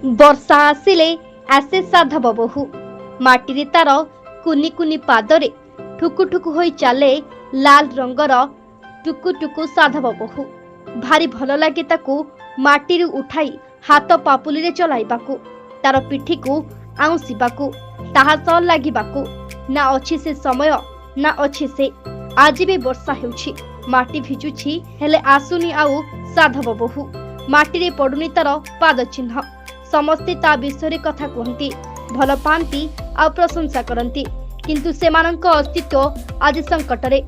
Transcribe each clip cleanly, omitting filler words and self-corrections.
ବର୍ଷା ଆସିଲେ ଆସେ ସାଧବ ବୋହୂ। ମାଟିରେ ତାର କୁନି କୁନି ପାଦରେ ଠୁକୁ ଠୁକୁ ହୋଇ ଚାଲେ ଲାଲ ରଙ୍ଗର ଟୁକୁ ସାଧବ ବୋହୂ। ଭାରି ଭଲ ଲାଗେ ତାକୁ ମାଟିରୁ ଉଠାଇ ହାତ ପାପୁଲିରେ ଚଲାଇବାକୁ, ତାର ପିଠିକୁ ଆଉଁସିବାକୁ, ତାହା ସହ ଲାଗିବାକୁ। ନା ଅଛି ସେ ସମୟ, ନା ଅଛି ସେ। ଆଜି ବି ବର୍ଷା ହେଉଛି, ମାଟି ଭିଜୁଛି, ହେଲେ ଆସୁନି ଆଉ ସାଧବ ବୋହୂ। ମାଟିରେ ପଡୁନି ତାର ପାଦ ଚିହ୍ନ। ସମସ୍ତେ ତା ବିଷୟରେ କଥା କୁହନ୍ତି, ଭଲ ପାଆନ୍ତି ଆଉ ପ୍ରଶଂସା କରନ୍ତି, କିନ୍ତୁ ସେମାନଙ୍କ अस्तित्व ଆଜି ସଂକଟରେ।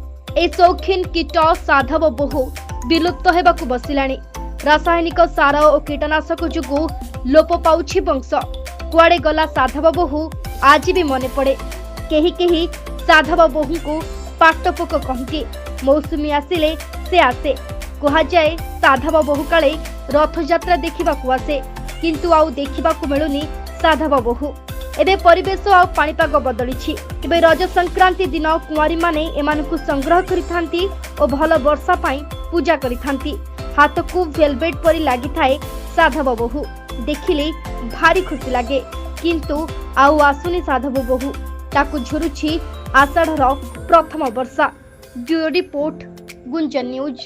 ଏ ସୌଖିନ କୀଟ ସାଧବ ବୋହୂ ବିଲୁପ୍ତ ହେବାକୁ ବସିଲାଣି। ରାସାୟନିକ ସାର ଓ କୀଟନାଶକ ଯୋଗୁଁ ଲୋପ ପାଉଛି ବଂଶ। କୁଆଡେ ଗଲା ସାଧବ ବୋହୂ ଆଜି ବି ମନେ ପଡେ। କେହି କେହି ସାଧବ ବୋହୂଙ୍କୁ ପାଟପୋକ କହନ୍ତି। ମୌସୁମୀ ଆସିଲେ ସେ ଆସେ। କୁହାଯାଏ ସାଧବ ବୋହୂ କାଳେ ରଥଯାତ୍ରା ଦେଖିବାକୁ ଆସେ, କିନ୍ତୁ ଆଉ ଦେଖିବାକୁ ମିଳୁନି ସାଧବ ବୋହୂ। ଏବେ ପରିବେଶ ଆଉ ପାଣିପାଗ ବଦଳିଛି। ଏବେ ରଜ ସଂକ୍ରାନ୍ତି ଦିନ କୁଆଁରୀ ମାନେ ଏମାନଙ୍କୁ ସଂଗ୍ରହ କରିଥାନ୍ତି ଓ ଭଲ ବର୍ଷା ପାଇଁ ପୂଜା କରିଥାନ୍ତି। ହାତକୁ ଭେଲଭେଟ୍ ପରି ଲାଗିଥାଏ ସାଧବ ବୋହୂ। ଦେଖିଲେ ଭାରି ଖୁସି ଲାଗେ, କିନ୍ତୁ ଆଉ ଆସୁନି ସାଧବ ବୋହୂ। ତାକୁ ଝୁରୁଛି ଆଷାଢ଼ର ପ୍ରଥମ ବର୍ଷା। ବ୍ୟୁରୋ ରିପୋର୍ଟ, ଗୁଞ୍ଜନ ନ୍ୟୁଜ।